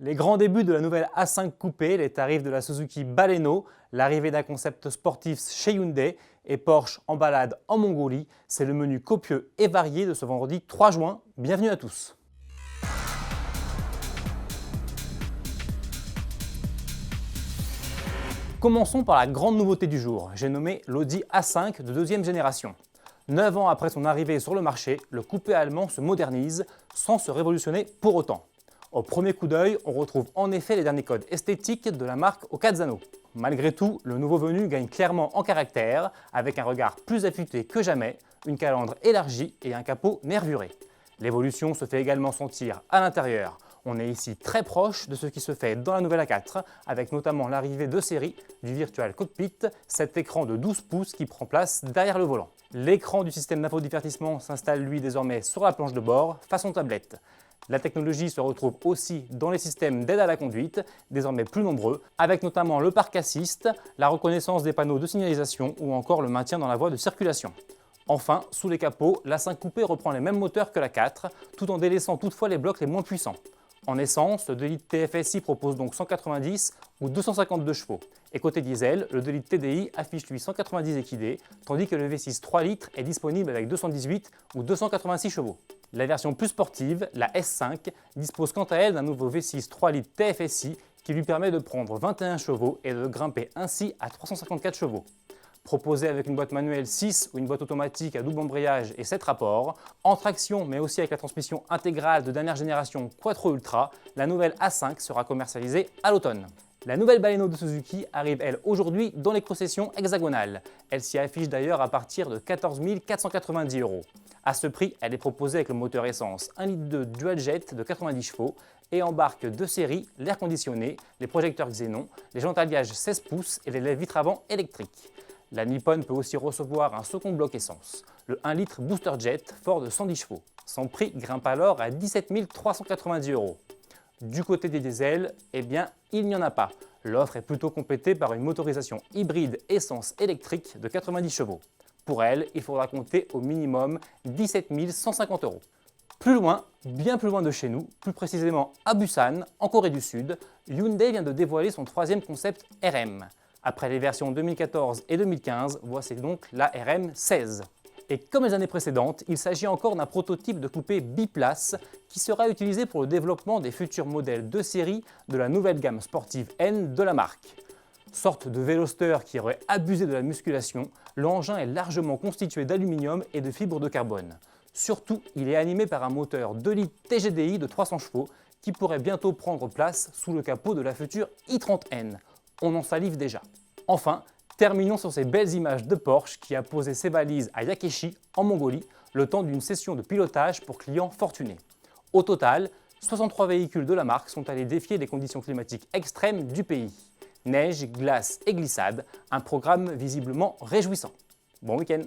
Les grands débuts de la nouvelle A5 Coupé, les tarifs de la Suzuki Baleno, l'arrivée d'un concept sportif chez Hyundai et Porsche en balade en Mongolie, c'est le menu copieux et varié de ce vendredi 3 juin. Bienvenue à tous. Commençons par la grande nouveauté du jour, j'ai nommé l'Audi A5 de deuxième génération. 9 ans après son arrivée sur le marché, le coupé allemand se modernise sans se révolutionner pour autant. Au premier coup d'œil, on retrouve en effet les derniers codes esthétiques de la marque au Cazzano. Malgré tout, le nouveau venu gagne clairement en caractère, avec un regard plus affûté que jamais, une calandre élargie et un capot nervuré. L'évolution se fait également sentir à l'intérieur. On est ici très proche de ce qui se fait dans la nouvelle A4, avec notamment l'arrivée de série du Virtual Cockpit, cet écran de 12 pouces qui prend place derrière le volant. L'écran du système d'infodivertissement s'installe lui désormais sur la planche de bord, façon tablette. La technologie se retrouve aussi dans les systèmes d'aide à la conduite, désormais plus nombreux, avec notamment le parc assist, la reconnaissance des panneaux de signalisation ou encore le maintien dans la voie de circulation. Enfin, sous les capots, l'A5 Coupé reprend les mêmes moteurs que la 4, tout en délaissant toutefois les blocs les moins puissants. En essence, le 2 litres TFSI propose donc 190 ou 252 chevaux. Et côté diesel, le 2 litres TDI affiche lui 190 équidés, tandis que le V6 3 litres est disponible avec 218 ou 286 chevaux. La version plus sportive, la S5, dispose quant à elle d'un nouveau V6 3 litres TFSI qui lui permet de prendre 21 chevaux et de grimper ainsi à 354 chevaux. Proposée avec une boîte manuelle 6 ou une boîte automatique à double embrayage et 7 rapports, en traction mais aussi avec la transmission intégrale de dernière génération Quattro Ultra, la nouvelle A5 sera commercialisée à l'automne. La nouvelle Baleno de Suzuki arrive elle aujourd'hui dans les concessions hexagonales. Elle s'y affiche d'ailleurs à partir de 14 490 €. À ce prix, elle est proposée avec le moteur essence 1,2 litre dual jet de 90 chevaux et embarque de série l'air conditionné, les projecteurs xénon, les jantes alliage 16 pouces et les lèvres vitres avant électriques. La Nippon peut aussi recevoir un second bloc essence, le 1 litre Booster Jet fort de 110 chevaux. Son prix grimpe alors à 17 390 €. Du côté des diesels, eh bien, il n'y en a pas. L'offre est plutôt complétée par une motorisation hybride essence-électrique de 90 chevaux. Pour elle, il faudra compter au minimum 17 150 €. Plus loin, bien plus loin de chez nous, plus précisément à Busan, en Corée du Sud, Hyundai vient de dévoiler son troisième concept RM. Après les versions 2014 et 2015, voici donc la RM16. Et comme les années précédentes, il s'agit encore d'un prototype de coupé biplace qui sera utilisé pour le développement des futurs modèles de série de la nouvelle gamme sportive N de la marque. Sorte de véloster qui aurait abusé de la musculation, l'engin est largement constitué d'aluminium et de fibres de carbone. Surtout, il est animé par un moteur 2 litres TGDI de 300 chevaux qui pourrait bientôt prendre place sous le capot de la future i30N. On en salive déjà. Enfin, terminons sur ces belles images de Porsche qui a posé ses valises à Yakeshi, en Mongolie, le temps d'une session de pilotage pour clients fortunés. Au total, 63 véhicules de la marque sont allés défier les conditions climatiques extrêmes du pays. Neige, glace et glissade, un programme visiblement réjouissant. Bon week-end!